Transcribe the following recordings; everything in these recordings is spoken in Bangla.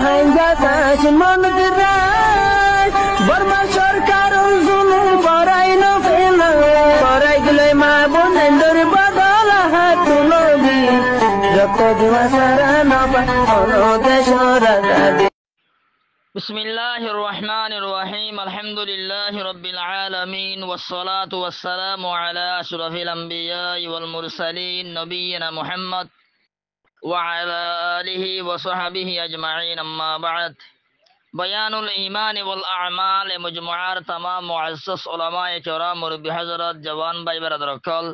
হাইঙ্গা কাশ মন্দিরায় বর্মা সরকার জুলুম করাই না ফেলা করাই গেলে মা বোনেদের বদল হাত তুলবি যত দিবা সারা নবা দেশ রাজা। بسم الله الرحمن الرحيم الحمد لله رب العالمين والصلاة والسلام على أشرف الأنبياء والمرسلين نبينا محمد وعلى آله وصحبه أجمعين أما بعد بيان الإيمان والأعمال مجموعة تمام معزز علماء كرام بحضرات جوان باي برادر الكل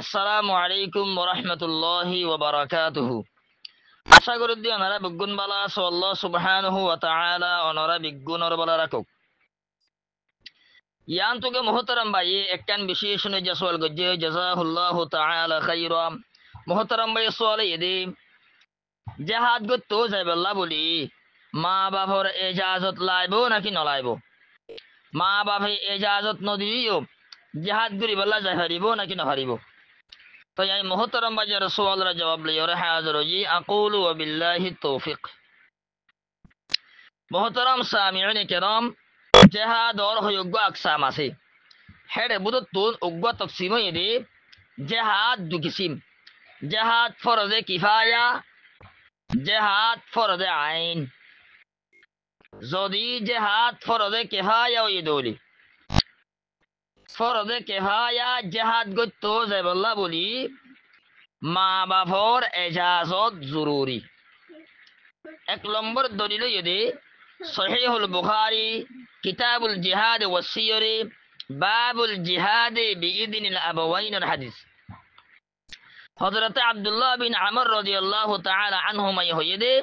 السلام عليكم ورحمة الله وبركاته। আশা করি দিয়ে ওনারা বিজ্ঞান বালা আছে আল্লাহ সুবহানাহু ওয়া তাআলা ওনারা বিজ্ঞানের বালা রাখুক। ইয়ান তোকে মুহতারাম ভাই একখান বিশেষ নে জসওয়াল গজ্জে জাযাহুল্লাহু তাআলা খাইরা। মুহতারাম ভাই সোয়ালে এদি জিহাদ গতো যাইবাল্লাহ বলি মা বাবার ইজাজত লাইবো নাকি নলাইবো? মা বাপে ইজাজত নদিও জিহাদ করিবাল্লাহ যাই হারিব নাকি নহারিব? তো এই মুহতারাম বাজার সোয়ালের জবাব লইরে হাজির হই আকুলু ওয়া বিল্লাহি তৌফিক। মুহতারাম সামিঈন কিরাম জিহাদ और হয়ুগ আকসাম আছে হেডে বুদত তুন উগ্গ তকসিম হইদি জিহাদ দু কিসিম জিহাদ ফরজে কিফায়া জিহাদ ফরজে আইন। যদি জিহাদ ফরজে কিফায়া হই দলি ফরজে কিফায়া জিহাদ গতো যাইবাল্লাহ বলি মা বাপর এজাজত জরুরি। এক নম্বর দলিল যদি সহিহুল বুখারী কিতাবুল জিহাদ ওয়াস সিয়র বাবুল জিহাদ বিইذনিল আবাওয়াইনের হাদিস হযরত আব্দুল্লাহ বিন আমর রাদিয়াল্লাহু তাআলা আনহুমা ইহয়দে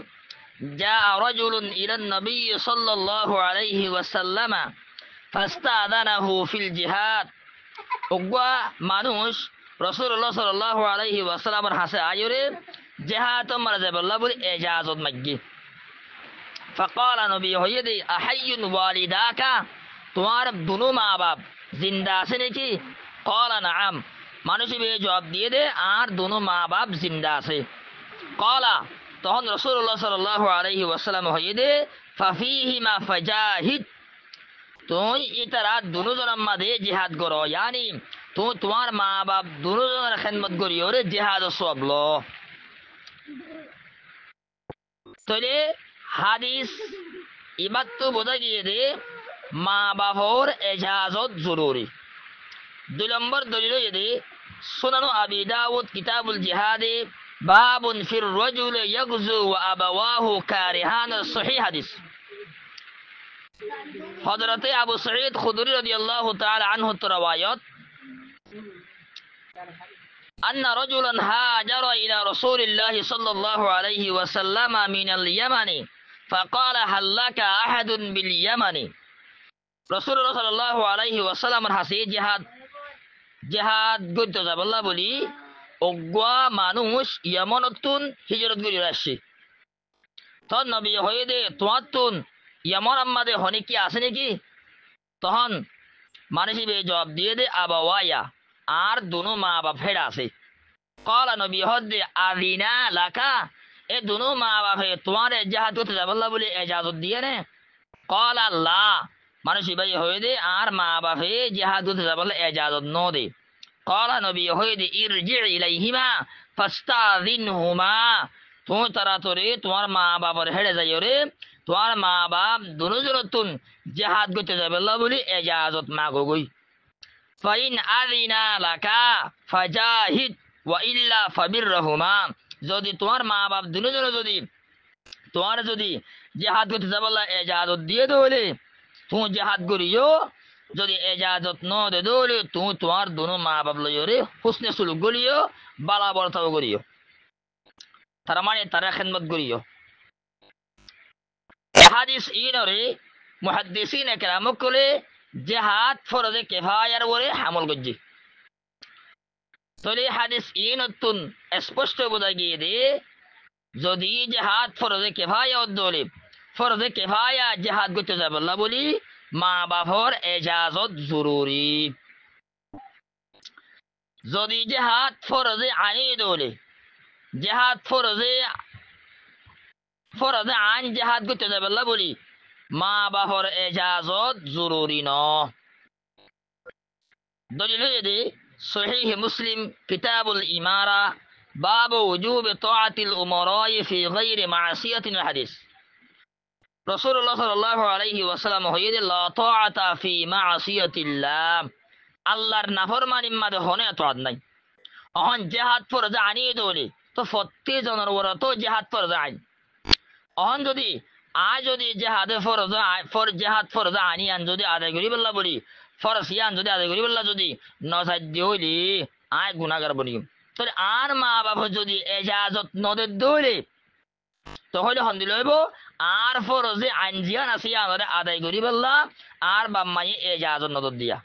جاء رجل إلى النبي صلى الله عليه وسلم فاستأذنه في الجهاد উগ্গা মানুষ রাসূলুল্লাহ সাল্লাল্লাহু আলাইহি ওয়াসাল্লামের হাসে আয়রে জিহাদ মারা যাবাল্লাহ বলে ইজাজত মাগি। فقال নবী হইদে আহাইয়ুন ওয়ালিদাকা তোমার দুনো মা বাপ জিন্দা আছে নাকি? قال نعم মানুষ বে জবাব দিয়ে দে আর দুনো মা বাপ জিন্দা আছে। قال তখন রাসূলুল্লাহ সাল্লাল্লাহু আলাইহি ওয়াসাল্লাম হইদে ফাফিহিমা ফাজাহিদ তুই ইতারা দুজনের মাঝে জিহাদ করো ইয়ানি তুই তোমার মা বাপ দুজনের খেদমত করিও রে জিহাদ সওয়াব ল। তাহলে হাদিস ইবাত তো বোঝা গিয়ে দে মা বাপর ইজাজত জরুরি। দুই নম্বর দলিল যদি সুনানু আবি দাউদ কিতাবুল জিহাদে বাবুন ফির রাজুল ইয়াগজু ওয়া আবাওয়াহু কারিহান সহিহ হাদিস হযরত আবু সাঈদ খুদরি রাদিয়াল্লাহু তাআলা আনহু রওয়ায়াত أن رجلا هاجر إلى رسول الله صلى الله عليه وسلم من اليمن فقال هل لك أحد باليمن رسول الله صلى الله عليه وسلم হাসি জিহাদ করতে যাবাল্লাহ বলি অজ্ঞা মানুষ ইয়ামানতুন হিজরত করে আসছে। তখন নবী হয়ে দে তোমার তুন ইয়ামান আম্মাদে হনি কি আছে নাকি? তখন মানুষ জবাব দিয়ে দে আবাওয়ায়া আর দুনো মা বাপ ফেরা আছে। কলা নবী হদে আদিনা লাকা এ দুনো মা বাপে তোমার ইজাজত করতে যাবাল্লাহ বলে ইজাজত দিয়ে নে? কলা লা মানুষ ভাই হয়ে দে আর মা বাপে জিহাদ করতে যাবাল্লাহ ইজাজত ন দে। কলা নবী হয়ে দে ইরজি ইলাইহিমা ফাস্তাযিনহুমা তুই তাড়াতাড়ি তোমার মা বাবার হেড়ে যাইও রে তোমার মা বাপ দুজনতুন জিহাদ করতে যাবাল্লাহ বলে ইজাজত মাগো গই। ফাইন আযিনা লাকা ফাজাহিদ ওয়া ইল্লা ফাবিরহুমা যদি তোমার মা বাপ দুজন যদি তোমার যদি জিহাদ করতে যাবাল্লাহ ইজাজত দিয়ে দলে তুই জিহাদ করিও যদি ইজাজত ন দে দলে তুই তোমার দুনো মা বাপ লইও রে হুসনে সুলুক করিও বালা বর্তাও করিও তার মানে তারা খেদমত করিও। হাদিস ইনরে মুহাদ্দিসিন কেরাম কলে জিহাদ ফরজে কিফায়ার ওরে আমল করছে। তাহলে হাদিস ইনতুন স্পষ্ট বোঝা গিয়ে দে যদি জিহাদ ফরজে কিফায়া দলে ফরজে কিফায়া জিহাদ করতে যাবাল্লাহ বলি মা বাপর ইজাজত জরুরি। যদি জিহাদ ফরজে আইন দলে জিহাদ ফরজে আইন জেহাদ করতে যাবে বলি মা বাবার এজাজত জরুরি ন। দলিল যদি সহিহ মুসলিম কিতাবুল ইমারা বাবু উজুব তাআতিল উমারাই ফি গায়রি মাসিয়াতিল হাদিস। রাসূলুল্লাহ সাল্লাল্লাহু আলাইহি ওয়াসাল্লাম হইয়ে লা তাআতা ফি মাসিয়াতিল্লাহ, আল্লাহর নাফরমানির মাঝে হনে তাআত নাই। অহন জেহাদ ফরজে আনিয়ে দলি তো প্রত্যেক জনের ওরা তো জেহাদ ফরজে আইন। অহন যদি যদি জেহাদে জেহাদ ফরজে আনিয়ান যদি আদায় করি বললা বলি ফরজ ইয়ান যদি আদায় করি বললা যদি নসাধ্য হইলি গুনাহগার বনি। তাহলে আর মা বাবা যদি এজাজত নদের দৌড়ে তাহলে হন্দি লইব আর ফরজে আইন জিয়ান আছে আদায় করি বললা আর বাম্মাই এজাজত নদর দিয়া।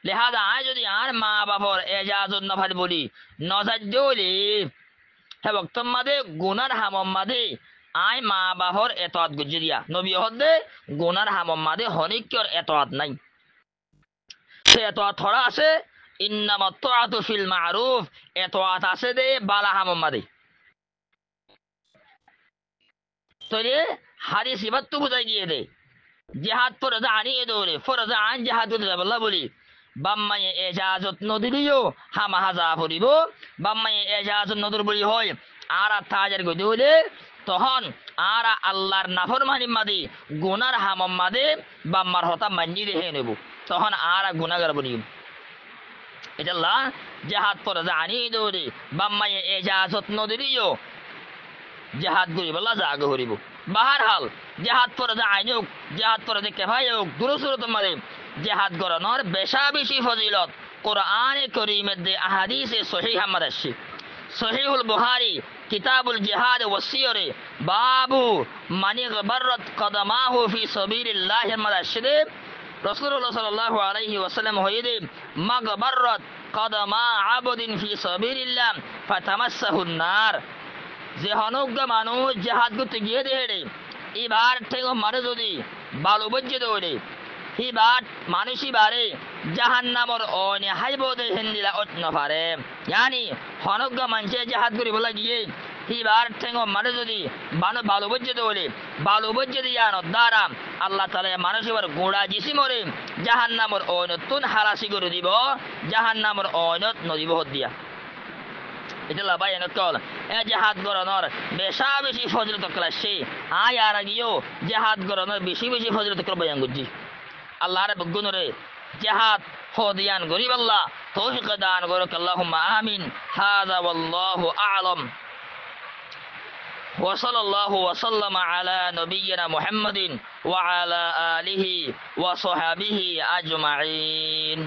লেহাজা যদি আর মা বাবার এজাজত নফাল বলি নসাধ্য হইলি হে বক্তম মাদে গুনার হামম মাদে আই মা বাবার এতআত গুজি দিয়া নবী হদে গুনার হামম মাদে হনিকর এতআত নাই। সে এতআত থরা আছে ইন্নামা তাআতু ফিল মারুফ, এতআত আছে দে বালা হামম মাদে। তাহলে হাদিস ইবাত্তু বুঝাই দিয়ে দে জেহাদ ফরজে আনিয়ে দৌড়ে ফরজে আইন জেহাদ করতে যাবে বলি বাম্মায়ে এজাজত নদিলিও হামা হাজা ফুরিব। বাম্মায়ে এজাজত নদর বলি হয় আর তাজার গদি হইলে তখন আর আল্লাহর নাফরমানি মাদি গুনার হামম মাদে বাম্মার হতা মানি রেহে নেব তখন আর গুনাহগার বনি। এটা আল্লাহ জেহাদ ফরজে আনিয়ে দৌড়ে বাম্মায়ে এজাজত নদিলিও জেহাদ করিব আল্লাহ জাগ হরিব। বাহার হাল জেহাদ ফরজে আইন হোক জেহাদ ফরজে কেফাই হোক দুরুসুরত মারে জেহাদ করানোর বেশা বেশি ফজিলত কোরআনে করিমের দে আহাদিসে সহিহ হামাদ আসছে। সহিহুল বুখারী কিতাবুল জিহাদ ওয়াসিয়রে বাবু মানি গবরত কদমাহু ফি সাবিলিল্লাহ হামাদ আসছে। রাসূলুল্লাহ সাল্লাল্লাহু আলাইহি ওয়াসাল্লাম হইদে মাগবরত কদমা আবদিন ফি সাবিলিল্লাহ ফাতামাসসাহুন নার। যে হনুজ্ঞ মানুষ জেহাদ করতে গিয়ে দেহে এবার থেকে মানে যদি বালু বজ্জে দৌড়ে এবার মানুষই বারে জাহান নামর অনে হাইব দে হিন্দিলা অন্য পারে জানি হনুজ্ঞ মানুষে জেহাদ করি বলা গিয়ে এবার থেকে মানে যদি বালু বজ্জে দৌড়ে বালু বজ্জে দিয়ান দ্বারা আল্লাহ তাআলা মানুষ এবার গোড়া জিসি মরে জাহান নামর অনতুন হারাসি করে দিব জাহান নামর অনত নদীব দিয়া। এটা লাভাই কল এ জেহাদ গরনর বেশা বেশি ফজলত ক্লাসে আয় আর গিয়েও জেহাদ গরনর বেশি বেশি ফজলত কর বয়ান গুজি। আল্লাহর বগুনরে জেহাদ হদিয়ান গরিব আল্লাহ তৌফিক দান করুক আল্লাহুম্মা আমিন। হাযা ওয়াল্লাহু আ'লাম ওয়া সাল্লাল্লাহু ওয়া সাল্লামা আলা নবিয়িনা মুহাম্মাদিন ওয়া আলা আলিহি ওয়া সাহবিহি আজমাইন।